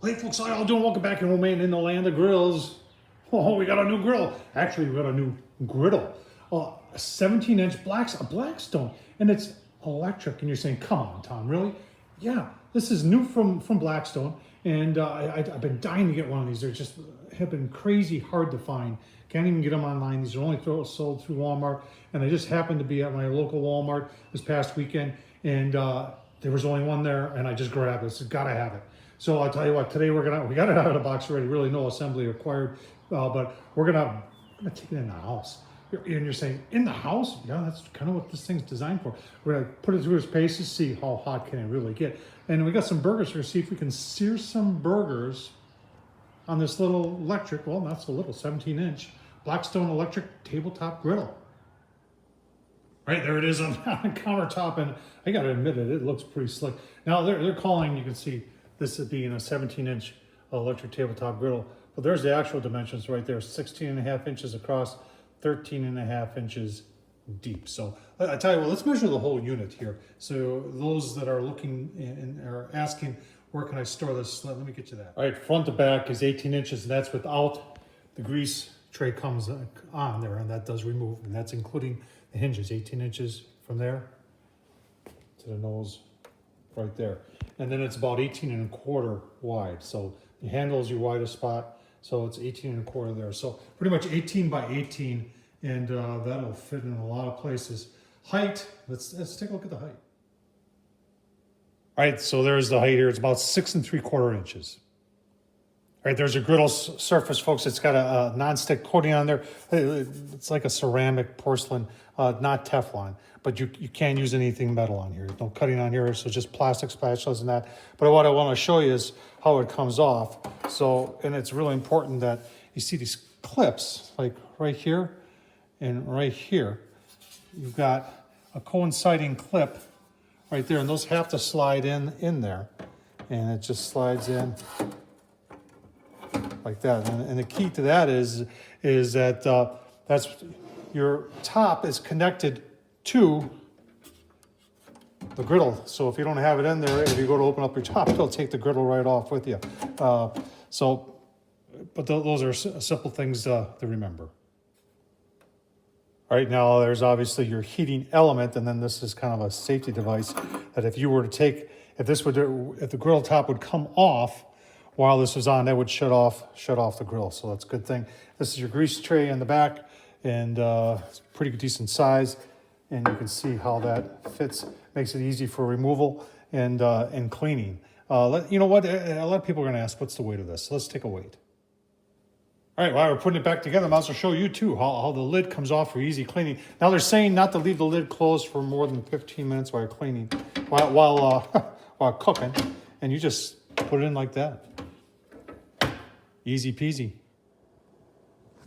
Hey folks, how y'all doing? Welcome back in Romaine in the land of grills. Oh, we got a new grill. Actually, we got a new griddle. A 17-inch Blackstone, and it's electric. And you're saying, come on, Tom, really? Yeah, this is new from Blackstone, and I've been dying to get one of these. They're just have been crazy hard to find. Can't even get them online. These are only sold through Walmart, and I just happened to be at my local Walmart this past weekend, and there was only one there, and I just grabbed it. So gotta have it. So I'll tell you what, today we got it out of the box already, really no assembly required, but we're gonna take it in the house. And you're saying, in the house? Yeah, that's kind of what this thing's designed for. We're gonna put it through its paces, see how hot can it really get. And we got some burgers here, see if we can sear some burgers on this little electric, well, not so little, 17-inch Blackstone electric tabletop griddle. Right, there it is on the countertop, and I gotta admit it looks pretty slick. Now they're calling, you can see, this is being a 17-inch electric tabletop griddle. But there's the actual dimensions right there, 16.5 inches across, 13.5 inches deep. So I tell you what, let's measure the whole unit here. So those that are looking and are asking, where can I store this? Let me get you that. All right, front to back is 18 inches, and that's without the grease tray comes on there, and that does remove, and that's including the hinges, 18 inches from there to the nose right there. And then it's about 18.25 wide. So the handle is your widest spot. So it's 18.25 there. So pretty much 18 by 18, and that'll fit in a lot of places. Height, let's take a look at the height. All right, so there's the height here. It's about 6 3/4 inches. All right, there's a griddle surface, folks. It's got a non-stick coating on there. It's like a ceramic porcelain, not Teflon, but you can't use anything metal on here. No cutting on here, so just plastic spatulas and that. But what I want to show you is how it comes off. So, and it's really important that you see these clips, like right here and right here. You've got a coinciding clip right there, and those have to slide in there. And it just slides in like that. And the key to that is that that's your top is connected to the griddle. So if you don't have it in there, if you go to open up your top, it'll take the griddle right off with you. But those are simple things to remember. All right, now there's obviously your heating element, and then this is kind of a safety device that if you were to take, if the griddle top would come off while this was on, that would shut off the grill. So that's a good thing. This is your grease tray in the back, and it's pretty decent size. And you can see how that fits. Makes it easy for removal and cleaning. You know what? A lot of people are going to ask, what's the weight of this? So let's take a weight. All right, while we're putting it back together, I'm also show you too how the lid comes off for easy cleaning. Now they're saying not to leave the lid closed for more than 15 minutes while you're cleaning, while cooking, and you just put it in like that. Easy peasy.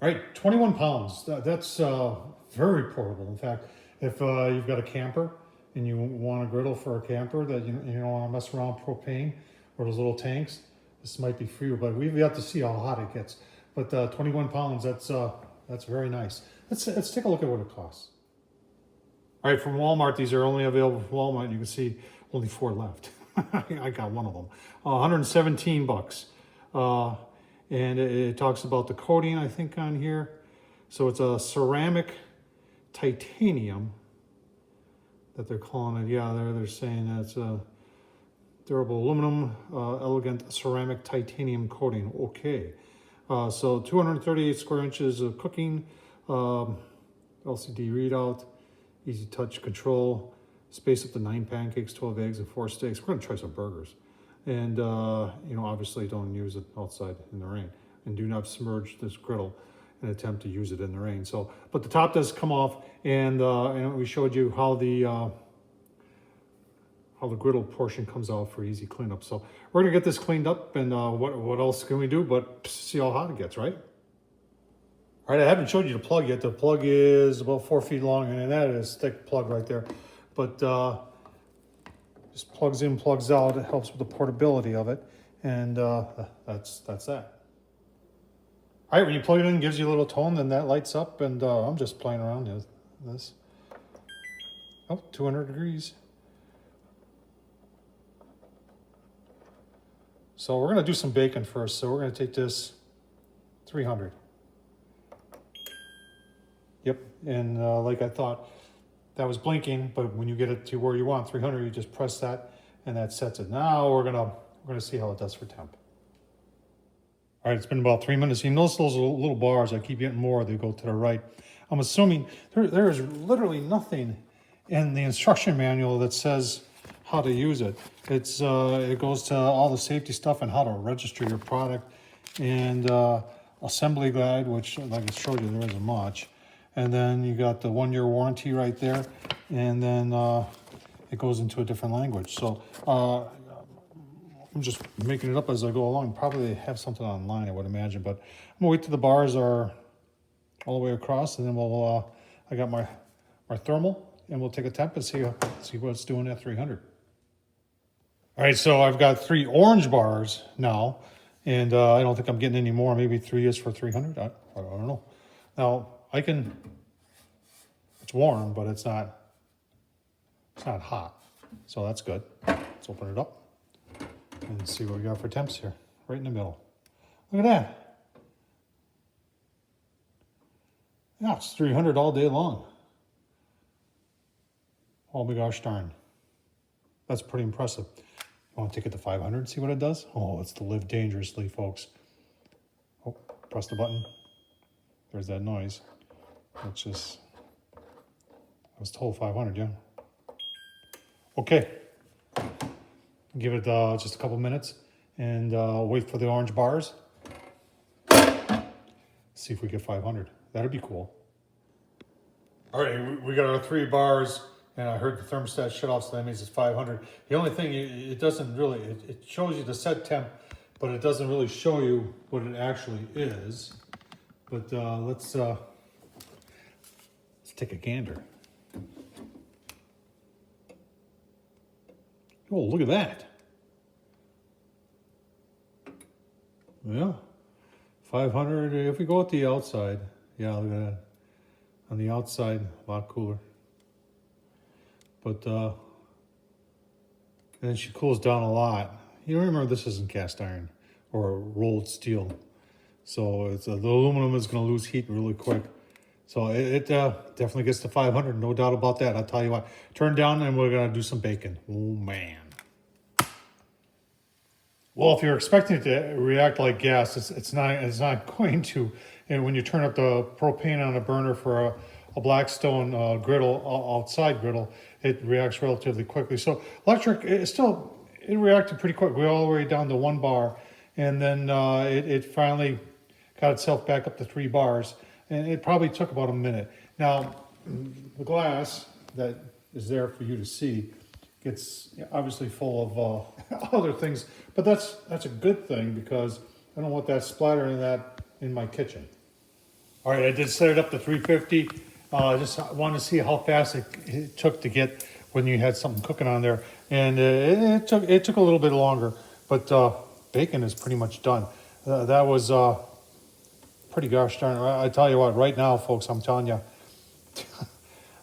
All right, 21 pounds. That's very portable. In fact, if you've got a camper and you want a griddle for a camper that you don't want to mess around propane or those little tanks, this might be for you. But we've got to see how hot it gets. But 21 pounds, that's very nice. Let's take a look at what it costs. All right, from Walmart, these are only available from Walmart. You can see only 4 left. I got one of them. 117 bucks. And it talks about the coating, I think, on here. So it's a ceramic titanium that they're calling it. Yeah, they're saying that it's a durable aluminum, elegant ceramic titanium coating. Okay. So 238 square inches of cooking, LCD readout, easy touch control, space up to 9 pancakes, 12 eggs, and 4 steaks. We're going to try some burgers. And, obviously don't use it outside in the rain. And do not submerge this griddle and attempt to use it in the rain. So, but the top does come off, and we showed you how the griddle portion comes out for easy cleanup. So we're gonna get this cleaned up, and what else can we do but see how hot it gets, right? All right, I haven't showed you the plug yet. The plug is about 4 feet long, and that is a thick plug right there. But just plugs in, plugs out. It helps with the portability of it, and that's that. All right, when you plug it in, it gives you a little tone, then that lights up, and I'm just playing around with this. Oh, 200 degrees. So we're gonna do some bacon first. So we're gonna take this 300. Yep, and like I thought, that was blinking, but when you get it to where you want, 300, you just press that and that sets it. Now we're gonna see how it does for temp. All right, it's been about 3 minutes. You notice those little bars, I keep getting more, they go to the right. I'm assuming there is literally nothing in the instruction manual that says how to use it. It goes to all the safety stuff and how to register your product, and assembly guide, which like I showed you, there isn't much. And then you got the 1-year warranty right there, and then it goes into a different language. So I'm just making it up as I go along. Probably have something online, I would imagine, but I'm gonna wait till the bars are all the way across, and then we'll, I got my thermal, and we'll take a temp and see what it's doing at 300. All right, so I've got 3 orange bars now, and I don't think I'm getting any more. Maybe 3 is for 300. I don't know. Now it's warm, but it's not hot, so that's good. Let's open it up and see what we got for temps here, right in the middle. Look at that. Yeah, it's 300 all day long. Oh my gosh darn. That's pretty impressive. You want to take it to 500 and see what it does? Oh, it's to live dangerously, folks. Oh, press the button. There's that noise. It's just, I was told 500, yeah. Okay. Give it just a couple minutes and wait for the orange bars. See if we get 500. That'd be cool. All right, we got our 3 bars, and I heard the thermostat shut off, so that means it's 500. The only thing, it doesn't really, it shows you the set temp, but it doesn't really show you what it actually is. But let's take a gander. Oh, look at that. Yeah, 500. If we go at the outside, yeah, look at that. On the outside, a lot cooler. But and then she cools down a lot. You remember, this isn't cast iron or rolled steel, so it's the aluminum is going to lose heat really quick. So it definitely gets to 500, no doubt about that. I'll tell you what. Turn down, and we're going to do some bacon. Oh man. Well, if you're expecting it to react like gas, it's not going to. And when you turn up the propane on a burner for a Blackstone griddle, outside griddle, it reacts relatively quickly. So electric, it reacted pretty quick. We're all the way down to 1 bar, and then it finally got itself back up to 3 bars, and it probably took about a minute. Now, the glass that is there for you to see gets obviously full of other things, but that's a good thing, because I don't want that splattering that in my kitchen. All right, I did set it up to 350. Just wanted to see how fast it took to get when you had something cooking on there, and it took a little bit longer, but bacon is pretty much done. That was pretty gosh darn. I tell you what, right now, folks, I'm telling you,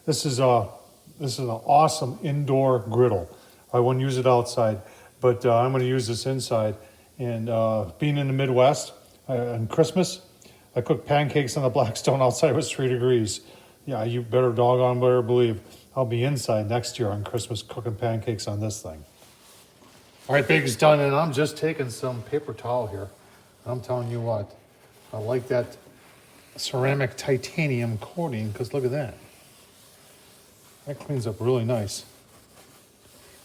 this is an awesome indoor griddle. I wouldn't use it outside, but I'm going to use this inside. And being in the Midwest on Christmas, I cooked pancakes on the Blackstone. Outside it was 3 degrees. Yeah, you better doggone better believe I'll be inside next year on Christmas cooking pancakes on this thing. All right, bacon's done, and I'm just taking some paper towel here. I'm telling you what, I like that ceramic titanium coating, because look at that. That cleans up really nice.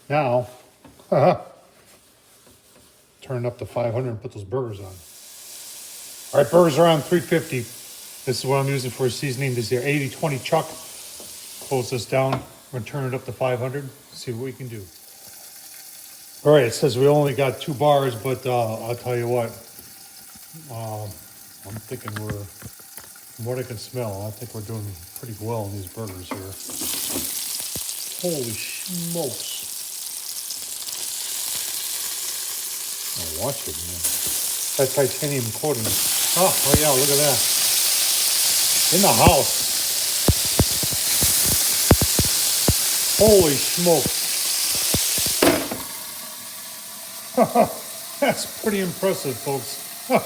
Now, turn it up to 500 and put those burgers on. All right, burgers are on 350. This is what I'm using for seasoning. This is 80-20 chuck. Close this down. We're going to turn it up to 500. See what we can do. All right, it says we only got 2 bars, but I'll tell you what. I'm thinking from what I can smell, I think we're doing pretty well in these burgers here. Holy smokes. Oh, watch it, man. That titanium coating. Oh yeah, look at that. In the house. Holy smokes. That's pretty impressive, folks. Huh,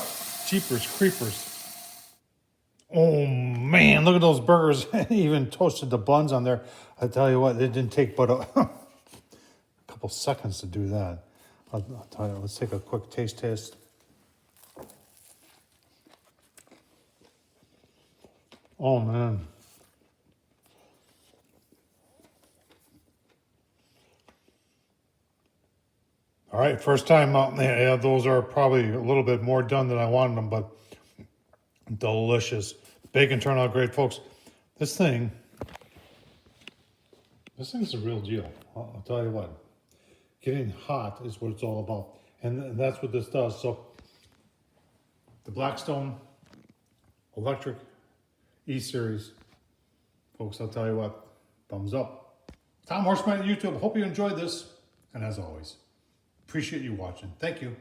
Jeepers creepers. Oh man, look at those burgers. Even toasted the buns on there. I tell you what, it didn't take but a couple seconds to do that. I'll tell you, let's take a quick taste test. Oh man. All right, first time out. Yeah, those are probably a little bit more done than I wanted them, but delicious. Bacon turned out great, folks. This thing's a real deal. I'll tell you what. Getting hot is what it's all about. And that's what this does. So the Blackstone Electric E-Series. Folks, I'll tell you what. Thumbs up. Tom Horsman at YouTube. Hope you enjoyed this. And as always, appreciate you watching. Thank you.